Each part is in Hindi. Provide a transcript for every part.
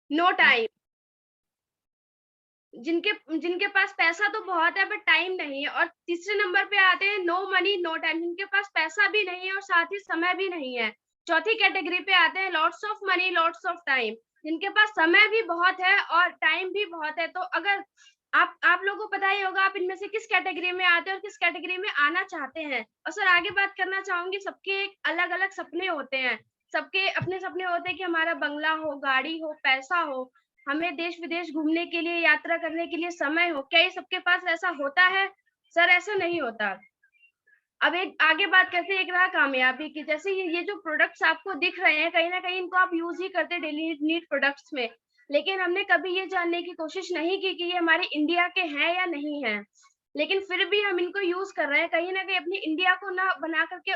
No time. जिनके जिनके पास पैसा तो बहुत है बट टाइम नहीं है। और तीसरे नंबर पे आते हैं नो मनी नो टाइम, जिनके पास पैसा भी नहीं है और साथ ही समय भी नहीं है। चौथी कैटेगरी पे आते हैं lots of money lots of time, जिनके पास समय भी बहुत है और टाइम भी बहुत है। तो अगर आप लोगों को पता ही होगा आप इनमें से किस कैटेगरी में आते हैं और किस कैटेगरी में आना चाहते हैं। और सर आगे बात करना चाहूंगी, सबके एक अलग अलग सपने होते हैं। सबके अपने सपने होते हैं कि हमारा बंगला हो, गाड़ी हो, पैसा हो, हमें देश विदेश घूमने के लिए, यात्रा करने के लिए समय हो। क्या ये सबके पास ऐसा होता है? सर ऐसा नहीं होता। अब एक आगे बात करते हैं एक रहा कामयाबी की। जैसे ये जो प्रोडक्ट्स आपको दिख रहे हैं, कहीं ना कहीं इनको आप यूज ही करते डेली नीड प्रोडक्ट्स में, लेकिन हमने कभी ये जानने की कोशिश नहीं की कि ये हमारे इंडिया के हैं या नहीं है। लेकिन फिर भी हम इनको यूज कर रहे हैं, कहीं ना कहीं अपनी इंडिया को ना बना करके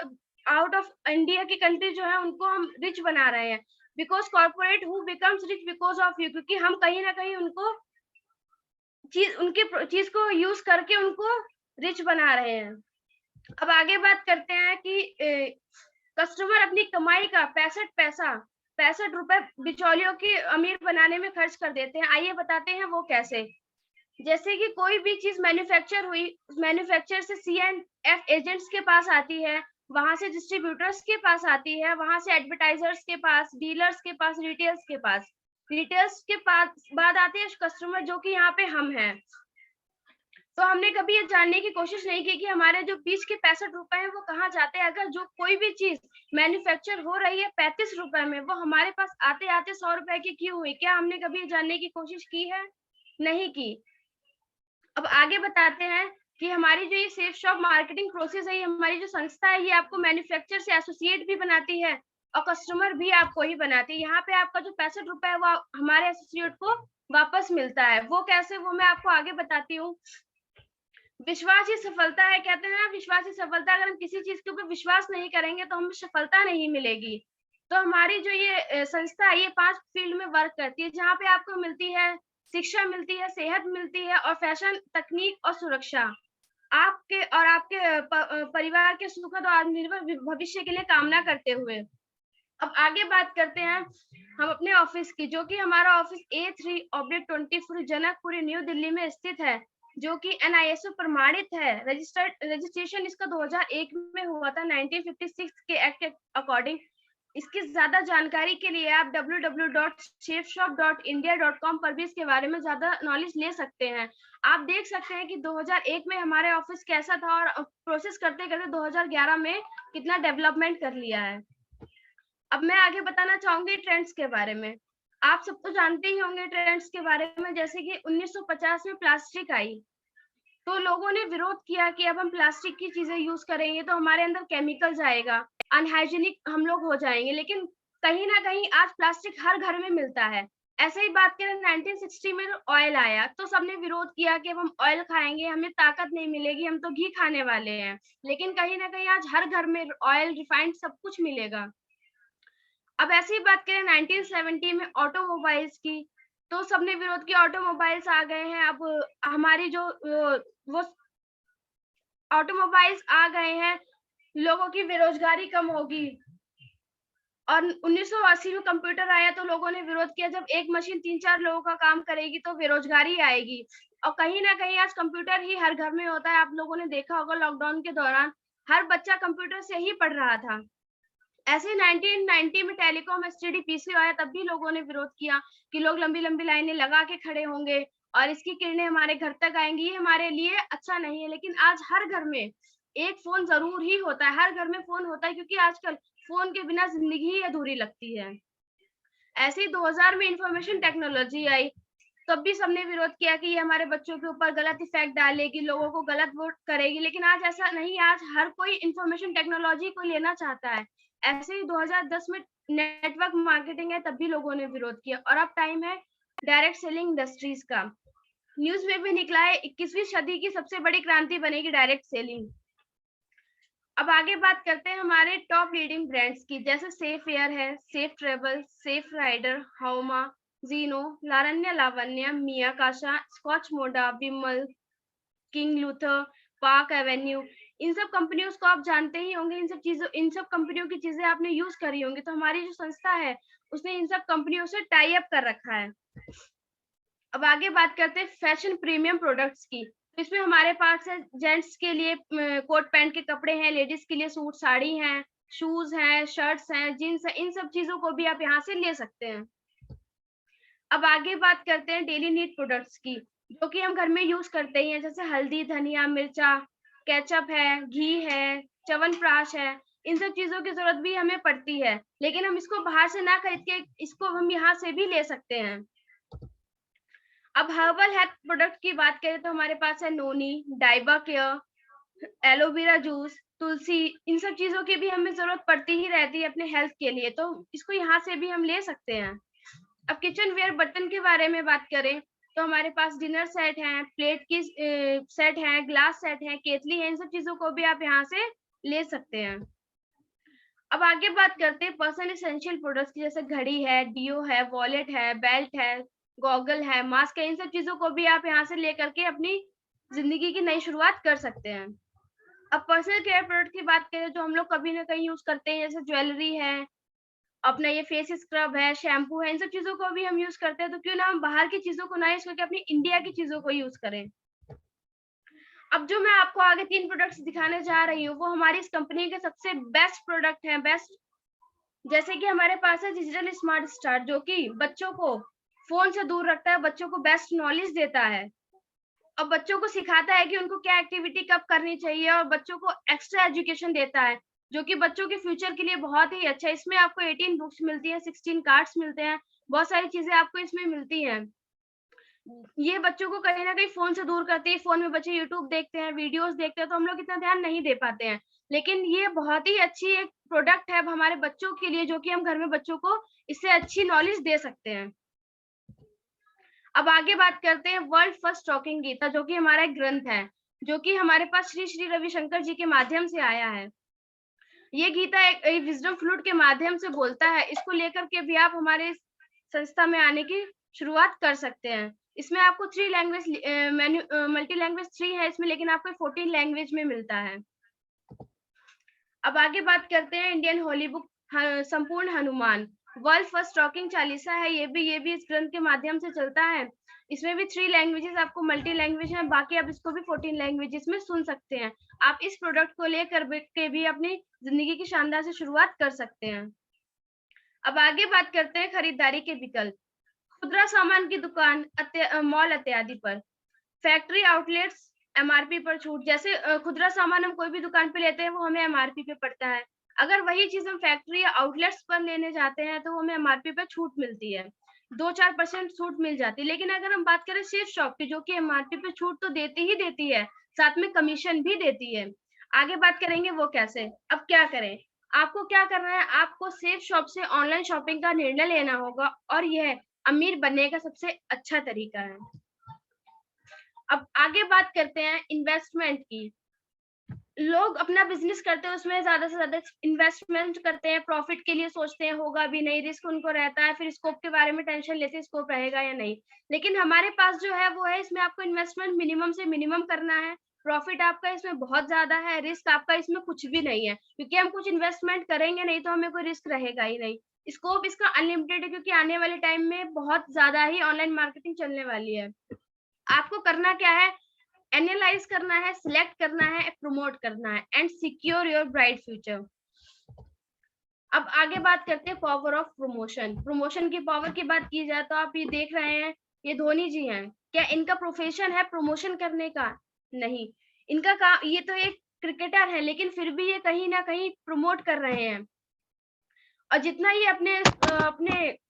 आउट ऑफ इंडिया की कंट्री जो है उनको हम रिच बना रहे हैं। Because corporate who becomes rich because of you, क्योंकि हम कहीं ना कहीं उनको उनकी चीज को यूज करके उनको रिच बना रहे हैं। अब आगे बात करते हैं कि कस्टमर अपनी कमाई का 65 रुपए बिचौलियों की अमीर बनाने में खर्च कर देते हैं। आइए बताते हैं वो कैसे। जैसे कि कोई भी चीज मैन्युफैक्चर हुई, मैन्युफैक्चर से C&F एजेंट्स के पास आती है, वहां से डिस्ट्रीब्यूटर्स के पास आती है, वहां से एडवर्टाइजर्स के पास, डीलर्स के पास, रिटेल्स के पास बाद आते हैं कस्टमर, जो कि यहाँ पे हम हैं। तो हमने कभी ये जानने की कोशिश नहीं की कि हमारे जो बीच के 65 रुपए हैं वो कहाँ जाते हैं। अगर जो कोई भी चीज मैन्युफैक्चर हो रही है 35 रुपए में, वो हमारे पास आते आते 100 रुपए की क्यों हुई? क्या हमने कभी ये जानने की कोशिश की है? नहीं की। अब आगे बताते हैं कि हमारी जो ये सेफ शॉप मार्केटिंग प्रोसेस है, ये हमारी जो संस्था है, ये आपको मैन्युफैक्चर से एसोसिएट भी बनाती है और कस्टमर भी आपको ही बनाती है। यहाँ पे आपका जो 65 रुपए है वो हमारे एसोसिएट को वापस मिलता है। वो कैसे, वो मैं आपको आगे बताती हूँ। विश्वास ही सफलता है, कहते हैं ना, विश्वास ही सफलता। अगर हम किसी चीज के ऊपर विश्वास नहीं करेंगे तो हमें सफलता नहीं मिलेगी। तो हमारी जो ये संस्था है, ये 5 फील्ड में वर्क करती है, जहाँ पे आपको मिलती है शिक्षा, मिलती है सेहत, मिलती है और फैशन, तकनीक और सुरक्षा। आपके और आपके परिवार के सुखद और आत्मनिर्भर भविष्य के लिए कामना करते हुए। अब आगे बात करते हैं हम अपने ऑफिस की, जो कि हमारा office A3/24 Janakpuri new Delhi में स्थित है, जो कि NISO प्रमाणित है। रजिस्ट्रेशन इसका 2001 में हुआ था, 1956 के एक्ट अकॉर्डिंग। इसकी ज्यादा जानकारी के लिए आप www.safeshop.india.com पर भी इसके बारे में ज्यादा नॉलेज ले सकते हैं। आप देख सकते हैं कि 2001 में हमारे ऑफिस कैसा था और प्रोसेस करते करते 2011 में कितना डेवलपमेंट कर लिया है। अब मैं आगे बताना चाहूंगी ट्रेंड्स के बारे में। आप सब तो जानते ही होंगे ट्रेंड्स के बारे में। जैसे कि 1950 में प्लास्टिक आई, तो लोगों ने विरोध किया कि अब हम प्लास्टिक की चीजें यूज करेंगे तो हमारे अंदर केमिकल जाएगा, अनहाइजीनिक हम लोग हो जाएंगे। लेकिन कहीं ना कहीं आज प्लास्टिक हर घर में मिलता है। ऐसे ही बात करें 1960 में ऑयल आया, तो सबने विरोध किया कि अब हम ऑयल खाएंगे, हमें ताकत नहीं मिलेगी, हम तो घी खाने वाले हैं। लेकिन कहीं ना कहीं आज हर घर में ऑयल, रिफाइंड सब कुछ मिलेगा। अब ऐसी बात करें 1970 में ऑटोमोबाइल्स की, तो सबने विरोध किया, ऑटोमोबाइल्स आ गए हैं, अब हमारी जो वो ऑटोमोबाइल्स आ गए हैं, लोगों की बेरोजगारी कम होगी। और 1980 में कंप्यूटर आया, तो लोगों ने विरोध किया, जब एक मशीन 3-4 लोगों का काम करेगी तो बेरोजगारी आएगी। और कहीं ना कहीं आज कंप्यूटर ही हर घर में होता है। आप लोगों ने देखा होगा लॉकडाउन के दौरान हर बच्चा कंप्यूटर से ही पढ़ रहा था। ऐसे 1990 में टेलीकॉम एसटीडी पीसी आया, तब भी लोगों ने विरोध किया कि लोग लंबी लंबी लाइनें लगा के खड़े होंगे और इसकी किरणें हमारे घर तक आएंगी, ये हमारे लिए अच्छा नहीं है। लेकिन आज हर घर में एक फोन जरूर ही होता है, हर घर में फोन होता है, क्योंकि आजकल फोन के बिना जिंदगी ही अधूरी लगती है। ऐसे ही 2000 में इंफॉर्मेशन टेक्नोलॉजी आई, तब भी सबने विरोध किया कि ये हमारे बच्चों के ऊपर गलत इफेक्ट डालेगी, लोगों को गलत वोट करेगी। लेकिन आज ऐसा नहीं, आज हर कोई इंफॉर्मेशन टेक्नोलॉजी को लेना चाहता है। ऐसे ही 2010 में नेटवर्क मार्केटिंग है, तब भी लोगों ने विरोध किया। और अब टाइम है डायरेक्ट सेलिंग इंडस्ट्रीज का। न्यूज में भी निकला है 21वीं सदी की सबसे बड़ी क्रांति बनेगी डायरेक्ट सेलिंग। अब आगे बात करते हैं हमारे टॉप लीडिंग ब्रांड्स की, जैसे सेफ एयर है, सेफ ट्रेवल, सेफ राइडर, हाउमा, जीनो, लारण्य लावण्य, मिया काशा, स्कॉच मोडा, विमल, किंग लूथर, पार्क एवेन्यू। इन सब कंपनियों को आप जानते ही होंगे, इन सब कंपनियों की चीजें आपने यूज करी होंगी। तो हमारी जो संस्था है उसने इन सब कंपनियों से टाई अप कर रखा है। अब आगे बात करते हैं फैशन प्रीमियम प्रोडक्ट्स की। तो इसमें हमारे पास है जेंट्स के लिए कोट पैंट के कपड़े हैं, लेडीज के लिए सूट साड़ी हैं, शूज हैं, शर्ट्स हैं, जीन्स है, इन सब चीजों को भी आप यहाँ से ले सकते हैं। अब आगे बात करते हैं डेली नीड प्रोडक्ट्स की, जो कि हम घर में यूज करते हैं, जैसे हल्दी, धनिया, मिर्चा, केचप है, घी है, च्यवनप्राश है। इन सब चीजों की जरूरत भी हमें पड़ती है, लेकिन हम इसको बाहर से ना खरीद के इसको हम यहाँ से भी ले सकते हैं। अब हर्बल हेल्थ प्रोडक्ट की बात करें तो हमारे पास है नोनी, डाइबा केयर, एलोवेरा जूस, तुलसी, इन सब चीजों की भी हमें जरूरत पड़ती ही रहती है अपने हेल्थ के लिए, तो इसको यहाँ से भी हम ले सकते हैं। अब किचन वेयर बर्तन के बारे में बात करें तो हमारे पास डिनर सेट है, प्लेट की सेट है, ग्लास सेट है, केतली है, इन सब चीजों को भी आप यहाँ से ले सकते हैं। अब आगे बात करते हैं पर्सनल एसेंशियल प्रोडक्ट्स की, जैसे घड़ी है, डीओ है, वॉलेट है, बेल्ट है, गॉगल है, मास्क है, इन सब चीजों को भी आप यहाँ से लेकर के अपनी जिंदगी की नई शुरुआत कर सकते हैं। अब पर्सनल केयर प्रोडक्ट की बात करें जो हम लोग कभी ना कहीं यूज करते हैं, जैसे ज्वेलरी है, अपना ये फेस स्क्रब है, शैम्पू है, इन सब चीजों को भी हम यूज करते हैं, तो क्यों ना हम बाहर की चीजों को ना यूज करके अपनी इंडिया की चीजों को यूज करें। अब जो मैं आपको आगे 3 प्रोडक्ट्स दिखाने जा रही हूँ, वो हमारी इस कंपनी के सबसे बेस्ट प्रोडक्ट हैं, बेस्ट। जैसे कि हमारे पास है डिजिटल स्मार्ट स्टार, जो कि बच्चों को फोन से दूर रखता है, बच्चों को बेस्ट नॉलेज देता है और बच्चों को सिखाता है कि उनको क्या एक्टिविटी कब करनी चाहिए, और बच्चों को एक्स्ट्रा एजुकेशन देता है, जो कि बच्चों के फ्यूचर के लिए बहुत ही अच्छा है। इसमें आपको 18 बुक्स मिलती है, 16 कार्ड्स मिलते हैं, बहुत सारी चीजें आपको इसमें मिलती हैं। ये बच्चों को कहीं ना कहीं फोन से दूर करती है। फोन में बच्चे यूट्यूब देखते हैं, वीडियोस देखते हैं, तो हम लोग इतना ध्यान नहीं दे पाते हैं, लेकिन ये बहुत ही अच्छी एक प्रोडक्ट है हमारे बच्चों के लिए, जो कि हम घर में बच्चों को इससे अच्छी नॉलेज दे सकते हैं। अब आगे बात करते हैं वर्ल्ड फर्स्ट टॉकिंग गीता, जो कि हमारा एक ग्रंथ है, जो कि हमारे पास श्री श्री रविशंकर जी के माध्यम से आया है। ये गीता एक विजडम फ्लूट के माध्यम से बोलता है। इसको लेकर के भी आप हमारे संस्था में आने की शुरुआत कर सकते हैं। इसमें आपको 3 लैंग्वेज मल्टी लैंग्वेज 3 है इसमें, लेकिन आपको 14 लैंग्वेज में मिलता है। अब आगे बात करते हैं इंडियन होली बुक संपूर्ण Hanuman, world first talking Chalisa है। ये भी इस ग्रंथ के माध्यम से चलता है। इसमें भी 3 लैंग्वेजेस आपको मल्टी लैंग्वेज है, बाकी आप इसको भी 14 लैंग्वेजेस में सुन सकते हैं। आप इस प्रोडक्ट को लेकर के भी अपनी जिंदगी की शानदार से शुरुआत कर सकते हैं। अब आगे बात करते हैं खरीदारी के विकल्प। खुदरा सामान की दुकान, मॉल इत्यादि पर, फैक्ट्री आउटलेट्स, एमआरपी पर छूट। जैसे खुदरा सामान हम कोई भी दुकान पे लेते हैं, वो हमें एमआरपी पे पड़ता है। अगर वही चीज हम फैक्ट्री या आउटलेट्स पर लेने जाते हैं, तो हमें एमआरपी पे छूट मिलती है, 2-4% छूट मिल जाती है। लेकिन अगर हम बात करें सिर्फ शॉप की, जो कि एमआरपी पे छूट तो देती ही देती है, साथ में कमीशन भी देती है। आगे बात करेंगे वो कैसे। अब क्या करें, आपको क्या करना है, आपको सेफ शॉप से ऑनलाइन शॉपिंग का निर्णय लेना होगा, और यह अमीर बनने का सबसे अच्छा तरीका है। अब आगे बात करते हैं इन्वेस्टमेंट की। लोग अपना बिजनेस करते हैं, उसमें ज्यादा से ज्यादा इन्वेस्टमेंट करते हैं, प्रॉफिट के लिए सोचते हैं, होगा भी नहीं, रिस्क उनको रहता है, फिर स्कोप के बारे में टेंशन लेते हैं, स्कोप रहेगा या नहीं। लेकिन हमारे पास जो है वो है, इसमें आपको इन्वेस्टमेंट मिनिमम से मिनिमम करना है, प्रॉफिट आपका इसमें बहुत ज्यादा है, रिस्क आपका इसमें कुछ भी नहीं है, क्योंकि हम कुछ इन्वेस्टमेंट करेंगे नहीं तो हमें कोई रिस्क रहेगा ही नहीं। स्कोप इसका अनलिमिटेड है, क्योंकि आने वाले टाइम में बहुत ज्यादा ही ऑनलाइन मार्केटिंग चलने वाली है। आपको करना क्या है, एनालाइज करना है, सिलेक्ट करना है, प्रमोट करना है, and secure your bright future. अब आगे बात करते हैं पावर ऑफ प्रमोशन। प्रमोशन की पावर की बात की जाए तो आप ये देख रहे हैं, ये धोनी जी हैं, क्या इनका प्रोफेशन है प्रमोशन करने का? नहीं, इनका काम, ये तो एक क्रिकेटर है, लेकिन फिर भी ये कहीं ना कहीं प्रमोट कर रहे हैं। और जितना ये अपने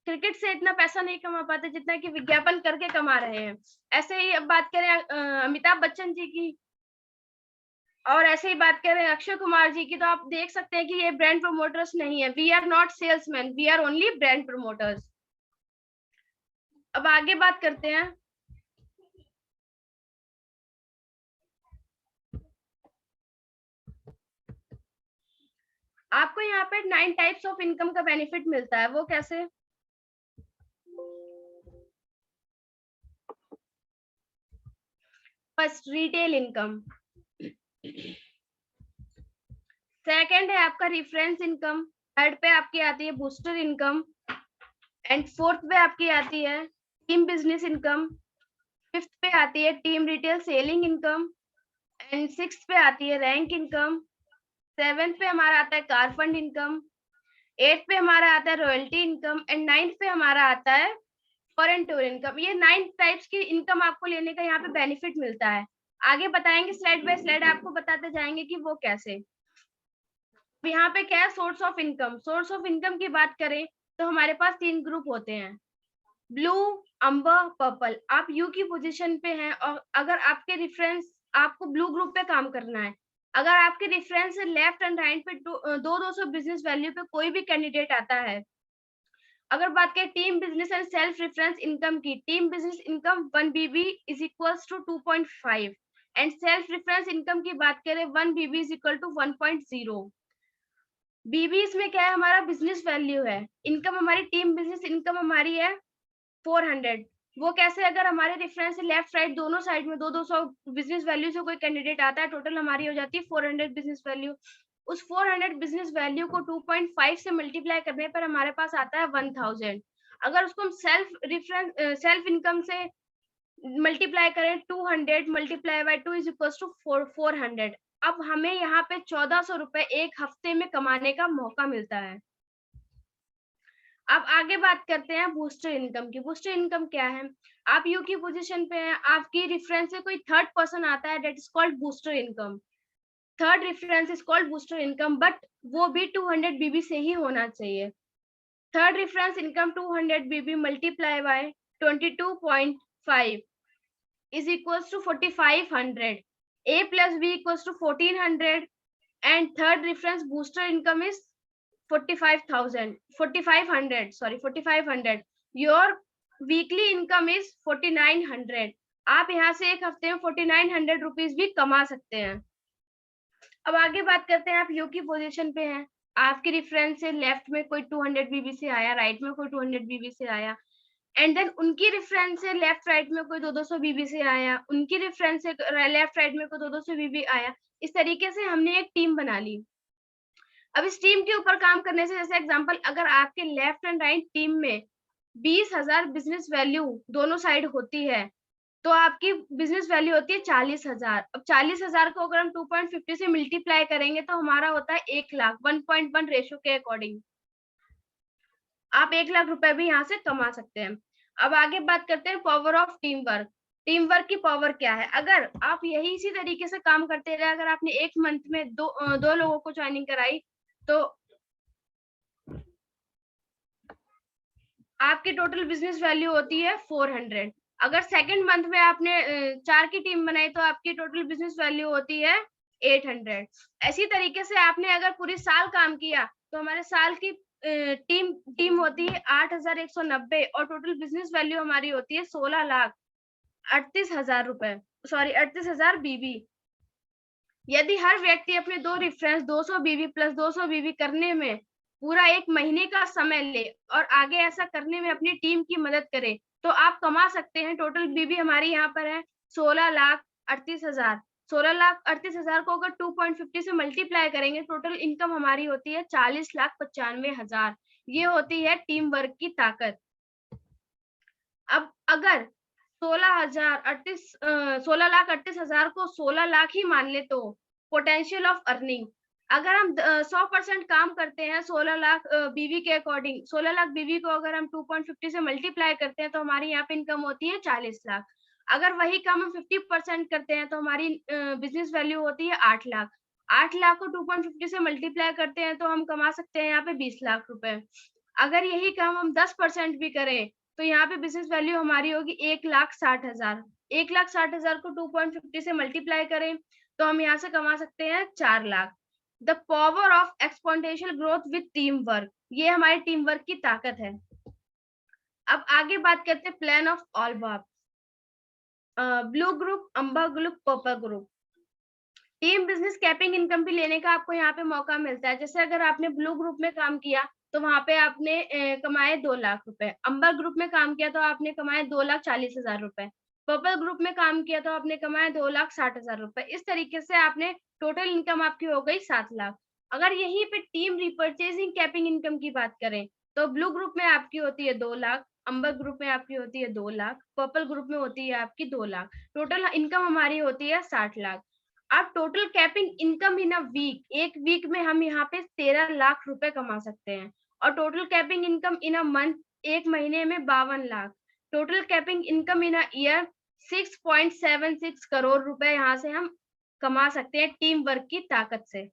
क्रिकेट से इतना पैसा नहीं कमा पाते, जितना कि विज्ञापन करके कमा रहे हैं। ऐसे ही अब बात करें अमिताभ बच्चन जी की, और ऐसे ही बात करें अक्षय कुमार जी की, तो आप देख सकते हैं कि ये ब्रांड प्रमोटर्स नहीं है। We are not salesman, we are only brand promoters. अब आगे बात करते हैं, आपको यहाँ पे 9 टाइप्स ऑफ इनकम का बेनिफिट मिलता है। वो कैसे? First, retail income. सेकंड है आपका रेफरेंस इनकम। थर्ड पे आपकी आती है बूस्टर इनकम, एंड फोर्थ पे आपकी आती है टीम बिजनेस इनकम। 5th पे आती है team retail selling income, and 6th पे आती है रैंक इनकम, 7th पे हमारा आता है कार फंड इनकम, 8th पे हमारा आता है रॉयल्टी इनकम, एंड 9th पे हमारा आता है फॉरेन टूर इनकम। ये 9 टाइप्स की इनकम आपको लेने का यहाँ पे बेनिफिट मिलता है। आगे बताएंगे स्लाइड बाय स्लाइड, आपको बताते जाएंगे कि वो कैसे। यहाँ पे क्या है source of income. Source of income की बात करें तो हमारे पास 3 ग्रुप होते हैं, ब्लू, अम्बर, पर्पल। आप यू की पोजीशन पे हैं और अगर आपके रेफरेंस, आपको ब्लू ग्रुप पे काम करना है, अगर आपके रेफरेंस से लेफ्ट एंड राइट पे 200 बिजनेस वैल्यू पे कोई भी कैंडिडेट आता है। अगर बात करें team business and self reference income की, team business income 1 BB is equals to 2.5 and self reference income की बात करें 1 BB is equal to 1.0। BB इसमें क्या है, हमारा बिजनेस वैल्यू है। इनकम हमारी टीम बिजनेस इनकम हमारी है 400। वो कैसे, अगर हमारे रेफरेंस से लेफ्ट राइट दोनों साइड में 200 बिजनेस वैल्यू से कोई कैंडिडेट आता है, टोटल हमारी हो जाती है 400 बिजनेस वैल्यू। उस 400 बिजनेस वैल्यू को 2.5 से मल्टीप्लाई करने पर हमारे पास आता है 1000। अगर उसको हम सेल्फ इनकम से मल्टीप्लाई करें, 200 multiply by 2 is equal to 400। अब हमें यहाँ पे 1400 रुपए एक हफ्ते में कमाने का मौका मिलता है। अब आगे बात करते हैं बूस्टर इनकम की। बूस्टर इनकम क्या है, आप यू की पोजीशन पे हैं, आपकी रेफरेंस से कोई थर्ड पर्सन आता है, that is called booster income. Third reference is called booster income, but वो भी 200 बीबी से ही होना चाहिए। Third reference income 200 BB multiply by 22.5 is equals to 4500. A plus B equals to 1400, and third reference booster income is 4500. Your weekly income is 4900. आप यहाँ से एक हफ्ते में 4900 रुपीज भी कमा सकते हैं। अब आगे बात करते हैं, आप यू की पोजीशन पे हैं, आपके रेफरेंस से लेफ्ट में कोई 200 बीबी से आया, राइट में कोई 200 बीबी से आया, एंड देन उनकी रेफरेंस से लेफ्ट राइट में कोई 200 बीबी से आया, उनकी रेफरेंस से लेफ्ट राइट में कोई 200 बीबी आया। इस तरीके से हमने एक टीम बना ली। अब इस टीम के ऊपर काम करने से, जैसे एग्जांपल, अगर आपके लेफ्ट एंड राइट टीम में 20,000 बिजनेस वैल्यू दोनों साइड होती है, तो आपकी बिजनेस वैल्यू होती है 40,000। अब 40,000 को अगर हम 2.50 से मल्टीप्लाई करेंगे तो हमारा होता है 1 लाख, 1.1 रेशो के अकॉर्डिंग आप 1 लाख रुपए भी यहाँ से कमा सकते हैं। अब आगे बात करते हैं power of team work. Team work की पावर क्या है, अगर आप यही इसी तरीके से काम करते रहे, अगर आपने एक मंथ में दो लोगों को ज्वाइनिंग कराई, तो आपकी टोटल बिजनेस वैल्यू होती है 400। अगर सेकंड मंथ में आपने 4 की टीम बनाई तो आपकी टोटल बिजनेस वैल्यू होती है 800। ऐसी तरीके से आपने अगर पूरी साल काम किया तो हमारे साल की टीम होती है 8190 और टोटल बिजनेस वैल्यू हमारी होती है 16,38,000 रुपए, सॉरी 38,000 बीबी। यदि हर व्यक्ति अपने दो रेफरेंस 200 बीबी प्लस 200 बीबी करने में पूरा एक महीने का समय ले और आगे ऐसा करने में अपनी टीम की मदद करे, तो आप कमा सकते हैं। टोटल बीबी हमारी यहाँ पर है 16,38,000। 16,38,000 को अगर 2.50 से मल्टीप्लाई करेंगे, टोटल इनकम हमारी होती है 40,95,000। ये होती है टीम वर्क की ताकत। अब अगर 16,38,000 को 16 लाख ही मान ले तो पोटेंशियल ऑफ अर्निंग, अगर हम 100% काम करते हैं 16 लाख बीवी के अकॉर्डिंग, 16 लाख बीवी को अगर हम 2.50 से मल्टीप्लाई करते हैं तो हमारी यहाँ पे इनकम होती है 40 लाख। अगर वही काम हम 50% करते हैं तो हमारी बिजनेस वैल्यू होती है 8 लाख। 8 लाख को 2.50 से मल्टीप्लाई करते हैं तो हम कमा सकते हैं यहाँ पे 20 लाख रुपए। अगर यही काम हम 10% भी करें तो यहाँ पे बिजनेस वैल्यू हमारी होगी 1,60,000। 1,60,000 को 2.50 से मल्टीप्लाई करें तो हम यहाँ से कमा सकते हैं 4 lakh. The power of exponential growth with team work, ये हमारी टीम वर्क की ताकत है। अब आगे बात करते हैं plan of all work. Blue group, amber group, purple group. Team business capping income भी लेने का आपको यहाँ पे मौका मिलता है। जैसे अगर आपने ब्लू ग्रुप में काम किया तो वहां पे आपने कमाए 2 लाख रुपए। अंबर ग्रुप में काम किया तो आपने कमाए 2,40,000 रुपए। पर्पल ग्रुप में काम किया तो आपने कमाए 2,60,000 रुपए। इस तरीके से आपने टोटल इनकम आपकी हो गई 7 लाख। अगर यहीं पे टीम रिपर्चेजिंग कैपिंग इनकम की बात करें तो ब्लू ग्रुप में आपकी होती है 2 लाख, अंबर ग्रुप में आपकी होती है 2 लाख, पर्पल ग्रुप में होती है आपकी 2 लाख। टोटल इनकम हमारी होती है 60 लाख। अब total capping income in a week, एक वीक में हम यहाँ पे 13 लाख रुपए कमा सकते हैं। और total capping income in a month, एक महीने में 52 lakh. Total capping income in a year 6.76 crore रुपए यहाँ से हम कमा सकते हैं टीम वर्क की ताकत से।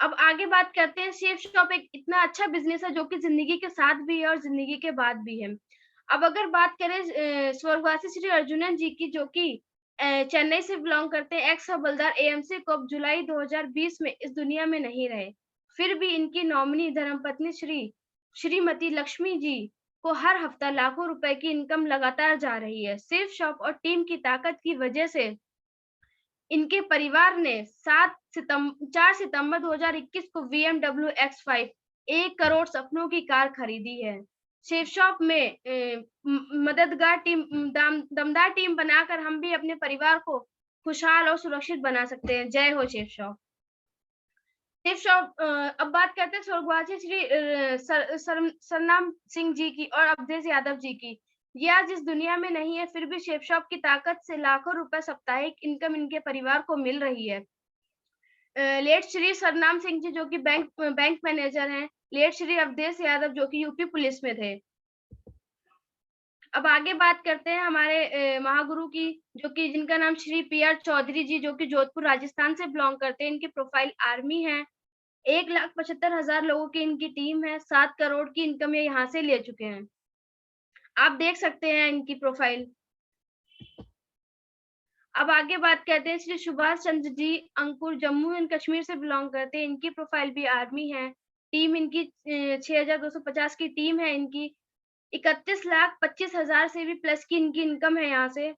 अब आगे बात करते हैं, सेफ शॉप एक इतना अच्छा बिजनेस है जो कि जिंदगी के साथ भी है और जिंदगी के बाद भी है। अब अगर बात करें स्वर्गवासी श्री अर्जुनन जी की, जो कि चेन्नई से बिलोंग करते हैं, एक्स हवलदार एएमसी कप जुलाई 2020 में इस दुनिया में नहीं रहे, फिर भी इनकी नॉमिनी धर्मपत्नी श्रीमती लक्ष्मी जी को हर हफ्ता लाखों रुपए की इनकम लगातार जा रही है। सेफ शॉप और टीम की ताकत की वजह से इनके परिवार ने 4 सितंबर 2021 को BMW X5 1 करोड़ सपनों की कार खरीदी है। सेफ शॉप में मददगार टीम, दमदार टीम बनाकर हम भी अपने परिवार को खुशहाल और सुरक्षित बना सकते हैं। जय हो सेफ शॉप। सेफ शॉप अब बात करते हैं स्वर्गवासी श्री सरनाम सिंह जी की और अवधेश यादव जी की। ये आज इस दुनिया में नहीं है, फिर भी शेफ शॉप की ताकत से लाखों रुपए साप्ताहिक इनकम इनके परिवार को मिल रही है। लेट श्री सरनाम सिंह जी जो कि बैंक मैनेजर हैं, लेट श्री अवधेश यादव जो कि यूपी पुलिस में थे। अब आगे बात करते हैं हमारे महागुरु की, जो कि जिनका नाम श्री PR चौधरी जी, जो कि जोधपुर राजस्थान से बिलोंग करते हैं। इनकी प्रोफाइल आर्मी है। 1,75,000 लोगों की इनकी टीम है। 7 करोड़ की इनकम ये यहाँ से ले चुके हैं। आप देख सकते हैं इनकी प्रोफाइल। अब आगे बात करते हैं श्री सुभाष चंद्र जी अंकुर, जम्मू एंड कश्मीर से बिलोंग करते हैं। इनकी प्रोफाइल भी आर्मी है। टीम इनकी 6,250 की टीम है। इनकी 31,25,000 से भी प्लस की इनकी इनकम है यहाँ से।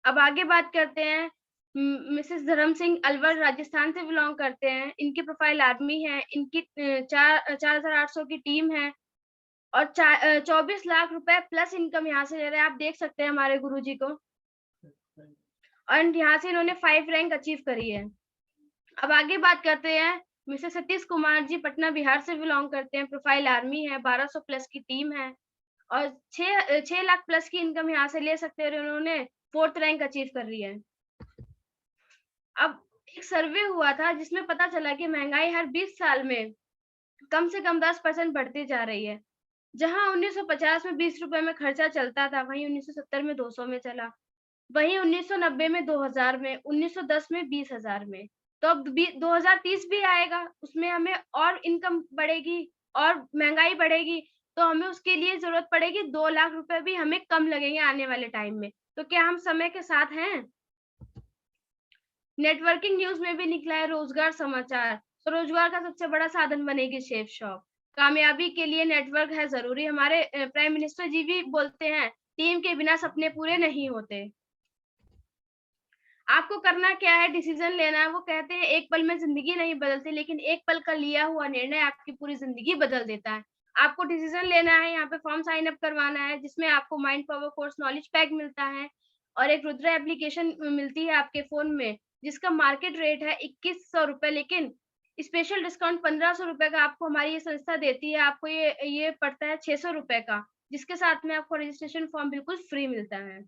अब आगे बात करते हैं मिसेस धर्म सिंह अलवर, राजस्थान से बिलोंग करते हैं। इनकी प्रोफाइल आर्मी है। इनकी 4,800 की टीम है और 24 लाख रुपए प्लस इनकम यहाँ से ले रहे हैं। आप देख सकते हैं हमारे गुरुजी को, और यहाँ से इन्होंने 5 रैंक अचीव करी है। अब आगे बात करते हैं मिस्टर सतीश कुमार जी, पटना बिहार से बिलोंग करते हैं। प्रोफाइल आर्मी है। 1200 प्लस की टीम है और 6 लाख प्लस की इनकम यहाँ से ले सकते हैं। उन्होंने 4th रैंक अचीव कर रही है। अब एक सर्वे हुआ था जिसमें पता चला कि महंगाई हर 20 साल में कम से कम 10% बढ़ती जा रही है। जहां 1950 में 20 रुपए में खर्चा चलता था, वहीं 1970 में 200 में चला, वहीं 1990 में 2000 में, 1910 में 20,000 में। तो अब 2030 भी आएगा, उसमें हमें और इनकम बढ़ेगी और महंगाई बढ़ेगी, तो हमें उसके लिए जरूरत पड़ेगी 2 लाख रुपए भी हमें कम लगेंगे आने वाले टाइम में। तो क्या हम समय के साथ हैं? नेटवर्किंग न्यूज में भी निकला है रोजगार समाचार, तो रोजगार का सबसे बड़ा साधन बनेगी सेफ शॉप। कामयाबी के लिए नेटवर्क है जरूरी। हमारे प्राइम मिनिस्टर जी भी बोलते हैं, टीम के बिना सपने पूरे नहीं होते। आपको करना क्या है, डिसीजन लेना है। वो कहते हैं एक पल में जिंदगी नहीं बदलती, लेकिन एक पल का लिया हुआ निर्णय आपकी पूरी जिंदगी बदल देता है। आपको डिसीजन लेना है, यहाँ पे फॉर्म साइन अप करवाना है, जिसमें आपको mind power course knowledge pack मिलता है और एक रुद्रा एप्लीकेशन मिलती है आपके फोन में, जिसका मार्केट रेट है 2100 रुपए, लेकिन स्पेशल डिस्काउंट 1500 रुपए का आपको हमारी ये संस्था देती है। आपको ये पड़ता है 600 रुपए का, जिसके साथ में आपको रजिस्ट्रेशन फॉर्म बिल्कुल फ्री मिलता है।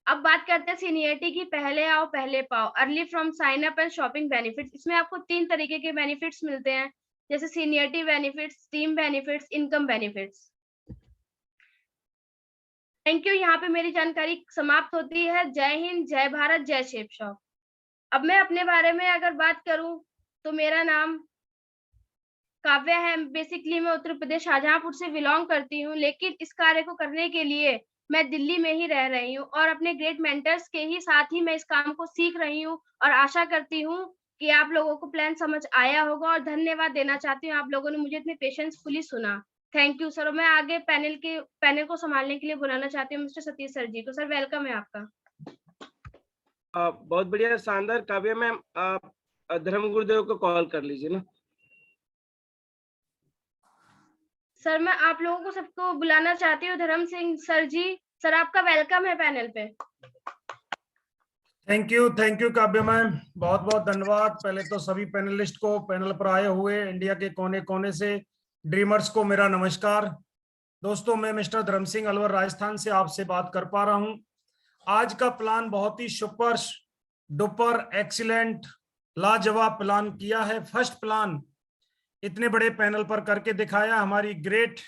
अब बात करते हैं सीनियरिटी की। पहले आओ पहले पाओ, early from sign up and shopping benefits. इसमें आपको 3 तरीके के बेनिफिट्स मिलते हैं, जैसे seniority benefits, team benefits, income benefits. Thank you. यहाँ पे मेरी जानकारी समाप्त होती है। जय हिंद, जय भारत, जय शेप शॉप। अब मैं अपने बारे में अगर बात करूं तो मेरा नाम काव्या है। बेसिकली मैं उत्तर प्रदेश शाहजहांपुर से बिलोंग करती हूँ, लेकिन इस कार्य को करने के लिए मैं दिल्ली में ही रह रही हूँ और अपने ग्रेट मेंटर्स के ही साथ ही मैं इस काम को सीख रही हूँ और आशा करती हूँ कि आप लोगों को प्लान समझ आया होगा। और धन्यवाद देना चाहती हूँ, आप लोगों ने मुझे इतने पेशेंसफुली सुना। Thank you sir. मैं आगे पैनल को संभालने के लिए बुलाना चाहती हूँ मिस्टर सतीश सर जी को। सर वेलकम है आपका। बहुत बढ़िया, शानदार। काव्या मैम, आप धर्म गुरुदेव को कॉल कर लीजिए ना। सर मैं आप लोगों को सबको बुलाना चाहती हूँ। धर्म सिंह सर जी, सर आपका वेलकम है पैनल पे। थैंक यू काव्या मैम, बहुत बहुत धन्यवाद। पहले तो सभी पैनलिस्ट को, पैनल पर आए हुए इंडिया के कोने कोने से ड्रीमर्स को मेरा नमस्कार। दोस्तों, मैं मिस्टर धर्म सिंह अलवर राजस्थान से आपसे बात कर पा रहा हूं। आज का प्लान बहुत ही सुपर डुपर एक्सीलेंट लाजवाब प्लान किया है। फर्स्ट प्लान इतने बड़े पैनल पर करके दिखाया हमारी great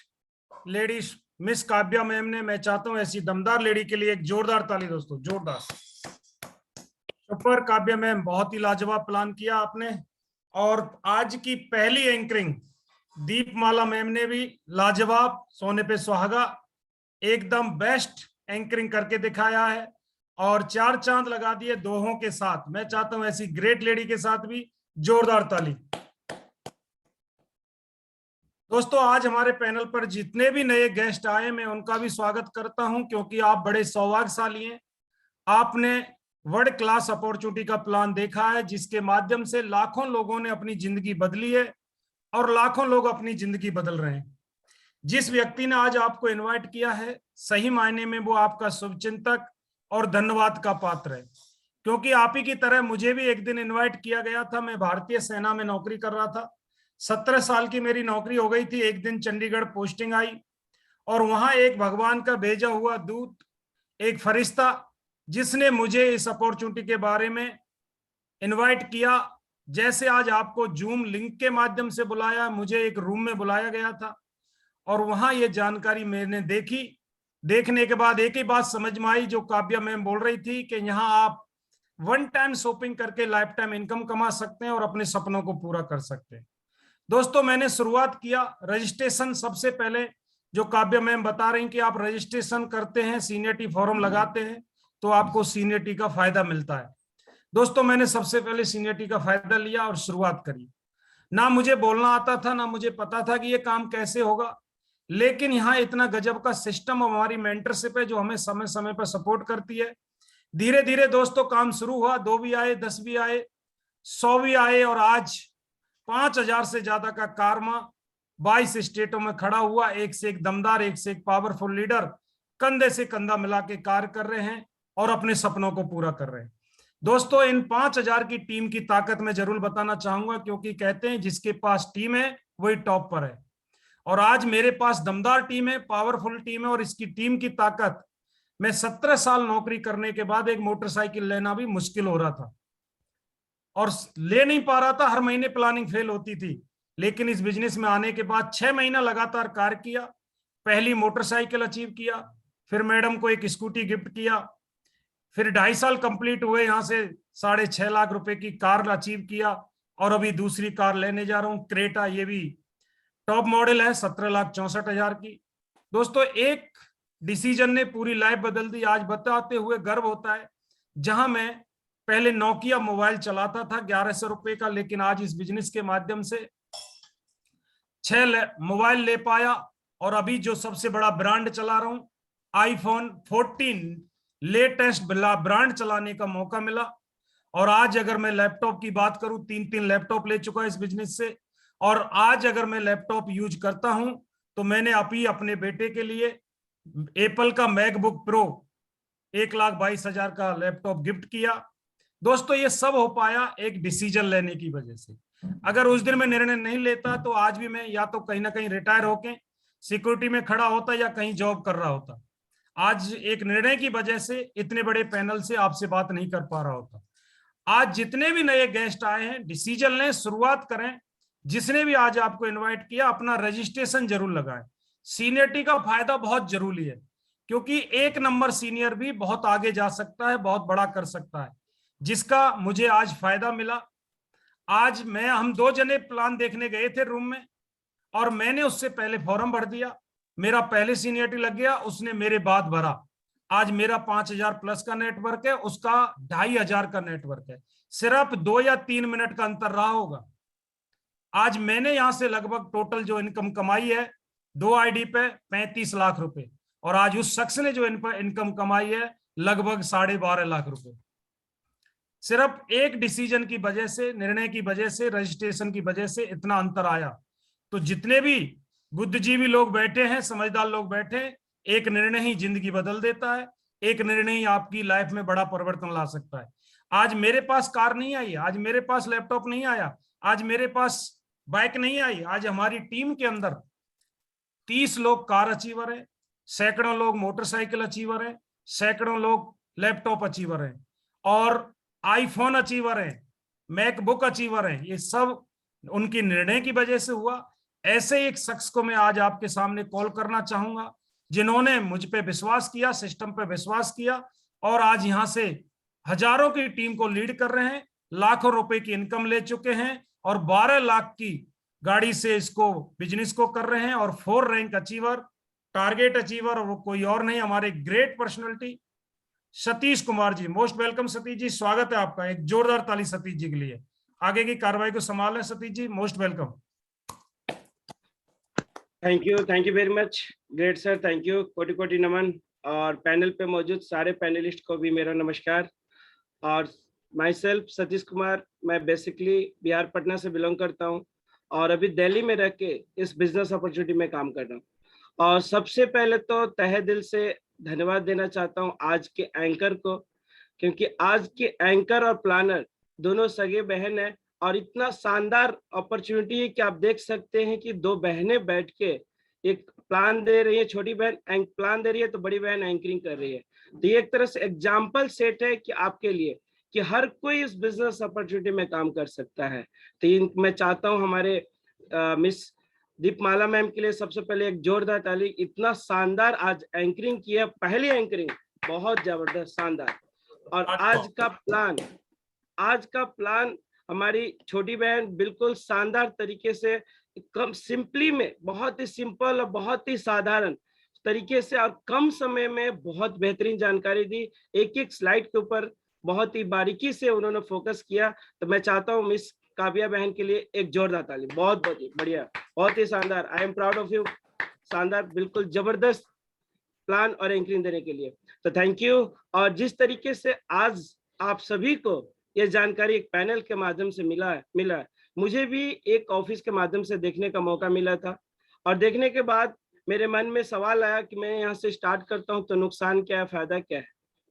ladies miss Kavya ma'am ने। मैं चाहता हूं ऐसी दमदार लेडी के लिए एक जोरदार ताली दोस्तों, जोरदार। सुपर काव्या मैम, बहुत ही लाजवाब प्लान किया आपने। और आज की पहली एंकरिंग दीपमाला मैम ने भी लाजवाब, सोने पे सुहागा, एकदम बेस्ट एंकरिंग करके दिखाया है और 4 चांद लगा दिए दोहों के साथ। मैं चाहता हूं ऐसी ग्रेट लेडी के साथ भी जोरदार ताली। दोस्तों, आज हमारे पैनल पर जितने भी नए गेस्ट आए मैं उनका भी स्वागत करता हूं, क्योंकि आप बड़े सौभाग्यशाली हैं। आपने वर्ल्ड क्लास अपॉर्चुनिटी का प्लान देखा है, जिसके माध्यम से लाखों लोगों ने अपनी जिंदगी बदली है और लाखों लोग अपनी जिंदगी बदल रहे हैं। जिस व्यक्ति ने आज आपको इनवाइट किया है, सही मायने में वो आपका शुभचिंतक और धन्यवाद का पात्र है, क्योंकि आप ही की तरह मुझे भी एक दिन इनवाइट किया गया था। मैं भारतीय सेना में नौकरी कर रहा था, 17 साल की मेरी नौकरी हो गई थी। एक दिन चंडीगढ़ पोस्टिंग आई और वहां एक भगवान का भेजा हुआ दूत, एक फरिश्ता, जिसने मुझे इस अपॉर्चुनिटी के बारे में इनवाइट किया। जैसे आज आपको जूम लिंक के माध्यम से बुलाया, मुझे एक रूम में बुलाया गया था और वहां ये जानकारी मैंने देखी। देखने के बाद एक ही बात समझ में आई, जो काव्या मैम बोल रही थी कि यहाँ आप वन टाइम शॉपिंग करके लाइफ टाइम इनकम कमा सकते हैं और अपने सपनों को पूरा कर सकते हैं। दोस्तों, मैंने शुरुआत किया रजिस्ट्रेशन। सबसे पहले जो काव्या मैम बता रही कि आप रजिस्ट्रेशन करते हैं, सीनियरिटी फॉर्म लगाते हैं, तो आपको सीनियरिटी का फायदा मिलता है। दोस्तों, मैंने सबसे पहले सीनियरिटी का फायदा लिया और शुरुआत करी। ना मुझे बोलना आता था, ना मुझे पता था कि ये काम कैसे होगा, लेकिन यहाँ इतना गजब का सिस्टम हमारी मेंटरशिप है जो हमें समय समय पर सपोर्ट करती है। धीरे धीरे दोस्तों काम शुरू हुआ। 2 भी आए, 10 भी आए, 100 भी आए और आज 5000 से ज्यादा का कारमा 22 स्टेटों में खड़ा हुआ। एक से एक दमदार, एक से एक पावरफुल लीडर कंधे से कंधा मिला के कार्य कर रहे हैं और अपने सपनों को पूरा कर रहे हैं। दोस्तों, इन 5000 की टीम की ताकत मैं जरूर बताना चाहूंगा, क्योंकि कहते हैं जिसके पास टीम है वही टॉप पर है। और आज मेरे पास दमदार टीम है, पावरफुल टीम है और इसकी टीम की ताकत। मैं 17 साल नौकरी करने के बाद एक मोटरसाइकिल लेना भी मुश्किल हो रहा था और ले नहीं पा रहा था। हर महीने प्लानिंग फेल होती थी, लेकिन इस बिजनेस में आने के बाद 6 महीना लगातार कार्य किया। पहली मोटरसाइकिल अचीव किया, फिर मैडम को एक स्कूटी गिफ्ट किया, फिर 2.5 साल कंप्लीट हुए, यहां से 6.5 लाख रुपए की कार अचीव किया और अभी दूसरी कार लेने जा रहा हूं, क्रेटा। ये भी टॉप मॉडल है, 17,64,000 की। दोस्तों, एक डिसीजन ने पूरी लाइफ बदल दी। आज बताते हुए गर्व होता है, जहां मैं पहले नोकिया मोबाइल चलाता था 1100 रुपए का, लेकिन आज इस बिजनेस के माध्यम से 6 मोबाइल ले पाया और अभी जो सबसे बड़ा ब्रांड चला रहा हूं, आईफोन 14 लेटेस्ट ब्रांड चलाने का मौका मिला। और आज अगर मैं लैपटॉप की बात करूं, 3 लैपटॉप ले चुका इस बिजनेस से। और आज अगर मैं लैपटॉप यूज करता हूं तो मैंने अभी अपने बेटे के लिए एप्पल का मैकबुक प्रो 1,22,000 का लैपटॉप गिफ्ट किया। दोस्तों, ये सब हो पाया एक डिसीजन लेने की वजह से। अगर उस दिन मैं निर्णय नहीं लेता तो आज भी मैं या तो कहीं ना कहीं रिटायर होके सिक्योरिटी में खड़ा होता या कहीं जॉब कर रहा होता। आज एक निर्णय की वजह से इतने बड़े पैनल से आपसे बात नहीं कर पा रहा होता। आज जितने भी नए गेस्ट आए हैं, डिसीजन लें, शुरुआत करें। जिसने भी आज आपको इनवाइट किया, अपना रजिस्ट्रेशन जरूर लगाएं। सीनियरिटी का फायदा बहुत जरूरी है, क्योंकि 1 नंबर सीनियर भी बहुत आगे जा सकता है, बहुत बड़ा कर सकता है, जिसका मुझे आज फायदा मिला। आज हम 2 जने प्लान देखने गए थे रूम में और मैंने उससे पहले फॉर्म भर दिया। मेरा पहले सीनियरिटी लग गया, उसने मेरे बाद भरा। आज मेरा 5000 प्लस का नेटवर्क है, उसका 2500 का नेटवर्क है। सिर्फ 2 या 3 मिनट का अंतर रहा होगा। आज मैंने यहां से लगभग टोटल जो इनकम कमाई है 2 आईडी पे 35 लाख रुपए, और आज उस शख्स ने जो इनकम कमाई है लगभग 12.5 लाख रुपए। सिर्फ एक डिसीजन की वजह से, निर्णय की वजह से, रजिस्ट्रेशन की वजह से इतना अंतर आया। तो जितने भी बुद्धिजीवी लोग बैठे हैं, समझदार लोग बैठे हैं, एक निर्णय ही जिंदगी बदल देता है। एक निर्णय ही आपकी लाइफ में बड़ा परिवर्तन ला सकता है। आज मेरे पास कार नहीं आई, आज मेरे पास लैपटॉप नहीं आया, आज मेरे पास बाइक नहीं आई, आज हमारी टीम के अंदर 30 लोग कार अचीवर है, सैकड़ों लोग मोटरसाइकिल अचीवर है, सैकड़ों लोग लैपटॉप अचीवर है और आईफोन अचीवर है, मैकबुक अचीवर है। ये सब उनकी निर्णय की वजह से हुआ। ऐसे एक शख्स को मैं आज आपके सामने कॉल करना चाहूंगा जिन्होंने मुझ पे विश्वास किया, सिस्टम पे विश्वास किया और आज यहां से हजारों की टीम को लीड कर रहे हैं, लाखों रुपए की इनकम ले चुके हैं और 12 लाख की गाड़ी से इसको बिजनेस को कर रहे हैं और 4 रैंक अचीवर, टारगेट अचीवर, और वो कोई और नहीं, हमारे great personality Satish Kumar ji. Most welcome Satish ji, स्वागत है आपका। एक जोरदार ताली सतीश जी के लिए। आगे की कार्रवाई को संभालें Satish ji, most welcome. Thank you very much great sir, thank you, कोटि कोटि नमन। और पैनल पे मौजूद सारे पैनलिस्ट को भी मेरा नमस्कार। और माई सेल्फ सतीश कुमार, मैं बेसिकली बिहार पटना से बिलोंग करता हूँ और अभी दिल्ली में रह के इस बिजनेस अपॉर्चुनिटी में काम कर रहा हूँ। और सबसे पहले तो तहे दिल से धन्यवाद देना चाहता हूँ आज के एंकर को, क्योंकि आज के एंकर और प्लानर दोनों सगे बहन है और इतना शानदार अपॉर्चुनिटी है कि आप देख सकते हैं कि दो बहनें बैठ के एक प्लान दे रही है, छोटी बहन प्लान दे रही है तो बड़ी बहन एंकरिंग कर रही है। तो ये एक तरह से एग्जाम्पल सेट है कि आपके लिए कि हर कोई इस बिजनेस अपॉर्चुनिटी में काम कर सकता है। तो मैं चाहता हूँ हमारे मिस दीपमाला मैम के लिए सबसे पहले एक जोरदार ताली। इतना शानदार आज एंकरिंग किया, पहली एंकरिंग बहुत जबरदस्त शानदार। और आज का प्लान हमारी छोटी बहन बिल्कुल शानदार तरीके से, कम सिंपली में, बहुत ही सिंपल और बहुत ही साधारण तरीके से और कम समय में बहुत बेहतरीन जानकारी दी। एक एक स्लाइड के ऊपर बहुत ही बारीकी से उन्होंने फोकस किया। तो मैं चाहता हूँ मिस काव्या बहन के लिए एक जोरदार ताली। बहुत बढ़िया, बहुत ही शानदार। I am proud of you. शानदार, बिल्कुल जबरदस्त प्लान और एंकरिंग देने के लिए तो थैंक यू। और जिस तरीके से आज आप सभी को ये जानकारी एक पैनल के माध्यम से मिला है, मुझे भी एक ऑफिस के माध्यम से देखने का मौका मिला था। और देखने के बाद मेरे मन में सवाल आया कि मैं यहाँ से स्टार्ट करता हूँ तो नुकसान क्या है, फायदा क्या है,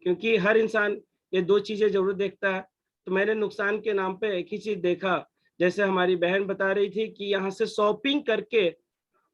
क्योंकि हर इंसान ये दो चीजें जरूर देखता है। तो मैंने नुकसान के नाम पे एक ही चीज देखा, जैसे हमारी बहन बता रही थी कि यहाँ से शॉपिंग करके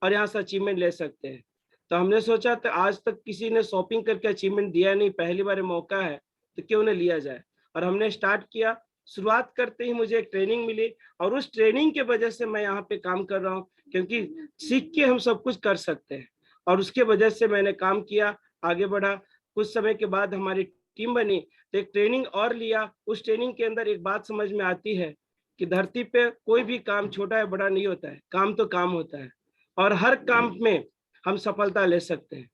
और यहाँ से अचीवमेंट ले सकते हैं। तो हमने सोचा तो आज तक किसी ने शॉपिंग करके अचीवमेंट दिया नहीं, पहली बार मौका है तो क्यों न लिया जाए। और हमने स्टार्ट किया। शुरुआत करते ही मुझे एक ट्रेनिंग मिली और उस ट्रेनिंग के वजह से मैं यहाँ पे काम कर रहा हूँ, क्योंकि सीख के हम सब कुछ कर सकते हैं। और उसके वजह से मैंने काम किया, आगे बढ़ा। कुछ समय के बाद हमारी टीम बनी तो एक ट्रेनिंग और लिया। उस ट्रेनिंग के अंदर एक बात समझ में आती है कि धरती पे कोई भी काम छोटा है बड़ा नहीं होता है, काम तो काम होता है और हर काम में हम सफलता ले सकते हैं।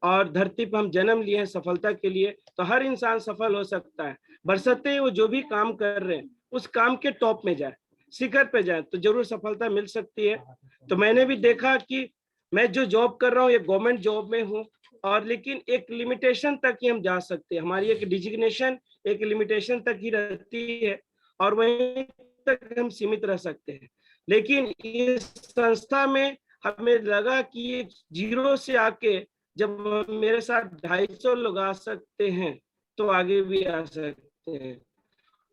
और धरती पर हम जन्म लिए हैं सफलता के लिए, तो हर इंसान सफल हो सकता है, बरसते वो जो भी काम कर रहे हैं उस काम के टॉप में जाए, शिखर पे जाए, तो जरूर सफलता मिल सकती है। तो मैंने भी देखा कि मैं जो जॉब कर रहा हूँ ये गवर्नमेंट जॉब में हूँ, और लेकिन एक लिमिटेशन तक ही हम जा सकते हैं। हमारी एक डिजिग्नेशन एक लिमिटेशन तक ही रहती है और वहीं तक हम सीमित रह सकते हैं। लेकिन इस संस्था में हमें लगा कि जीरो से आके जब मेरे साथ 250 लोग आ सकते हैं तो आगे भी आ सकते हैं।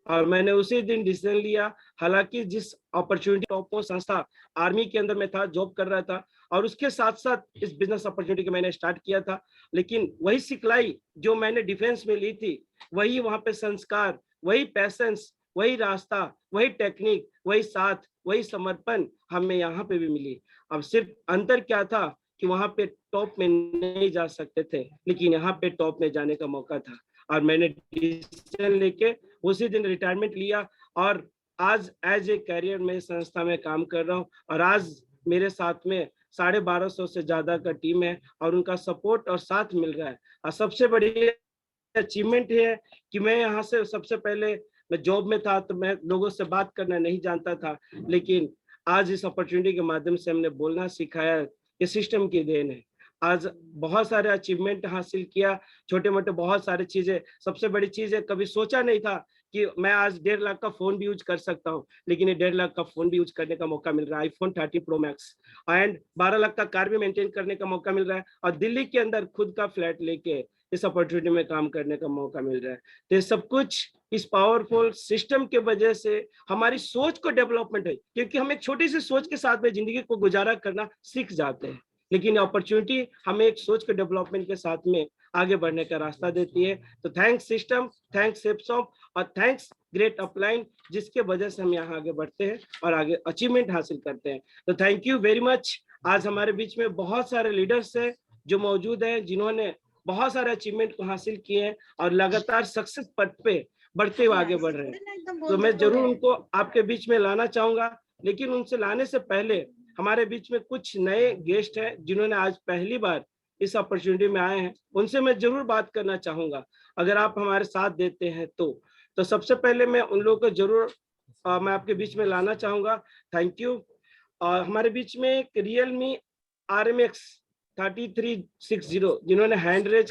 और मैंने उसी दिन डिसीजन लिया। हालांकि जिस अपॉर्चुनिटी टॉप संस्था आर्मी के अंदर में था, जॉब कर रहा था, और उसके साथ साथ इस बिजनेस अपॉर्चुनिटी को मैंने स्टार्ट किया था, लेकिन वही सिखलाई जो मैंने डिफेंस में ली थी, वही वहां पे संस्कार, वही पैसेंस, वही रास्ता, वही टेक्निक, वही साथ, वही समर्पण हमें यहाँ पे भी मिली। अब सिर्फ अंतर क्या था कि वहां पे टॉप में नहीं जा सकते थे, लेकिन यहाँ पे टॉप में जाने का मौका था। और मैंने डिसीजन लेके उसी दिन रिटायरमेंट लिया और आज एज ए कैरियर में संस्था में काम कर रहा हूँ। और आज मेरे साथ में 1250 से ज्यादा का टीम है और उनका सपोर्ट और साथ मिल रहा है। और सबसे बड़ी अचीवमेंट है कि मैं यहाँ से सबसे पहले, मैं जॉब में था तो मैं लोगों से बात करना नहीं जानता था, लेकिन आज इस अपॉर्चुनिटी के माध्यम से हमने बोलना सिखाया। ये सिस्टम की देन है। आज बहुत सारे अचीवमेंट हासिल किया, छोटे मोटे बहुत सारी चीजें। सबसे बड़ी चीज है, कभी सोचा नहीं था कि मैं आज 1.5 लाख का फोन भी यूज कर सकता हूँ, लेकिन ये 1.5 लाख का फोन भी यूज करने का मौका मिल रहा है, iPhone 13 Pro Max, and 12 lakh का कार भी मेंटेन करने का मौका मिल रहा है, और दिल्ली के अंदर खुद का फ्लैट लेके इस अपॉर्चुनिटी में काम करने का मौका मिल रहा है। तो ये सब कुछ इस पावरफुल सिस्टम के वजह से हमारी सोच को डेवलपमेंट है, क्योंकि हम एक छोटी सी सोच के साथ में जिंदगी को गुजारा करना सीख जाते हैं, लेकिन अपॉर्चुनिटी हमें एक सोच के डेवलपमेंट के साथ में आगे बढ़ने का रास्ता देती है। तो थैंक्स सिस्टम, थैंक्स सेप्सॉप और थैंक्स ग्रेट अपलाइन, जिसके वजह से हम यहाँ आगे बढ़ते हैं और आगे अचीवमेंट हासिल करते हैं। तो थैंक यू वेरी मच। आज हमारे बीच में बहुत सारे लीडर्स हैं जो मौजूद हैं, जिन्होंने बहुत सारे अचीवमेंट को हासिल किए हैं और लगातार सक्सेस पथ पे बढ़ते हुए आगे बढ़ रहे हैं। तो मैं जरूर उनको आपके बीच में लाना चाहूंगा, लेकिन उनसे लाने से पहले हमारे बीच में कुछ नए गेस्ट हैं जिन्होंने आज पहली बार इस अपॉर्चुनिटी में आए हैं, उनसे मैं जरूर बात करना चाहूंगा, अगर आप हमारे साथ देते हैं तो सबसे पहले मैं उन लोगों को जरूर मैं आपके बीच में लाना चाहूंगा। Thank you. हमारे बीच में एक Realme RMX 3360 जिन्होंने हैंड रेज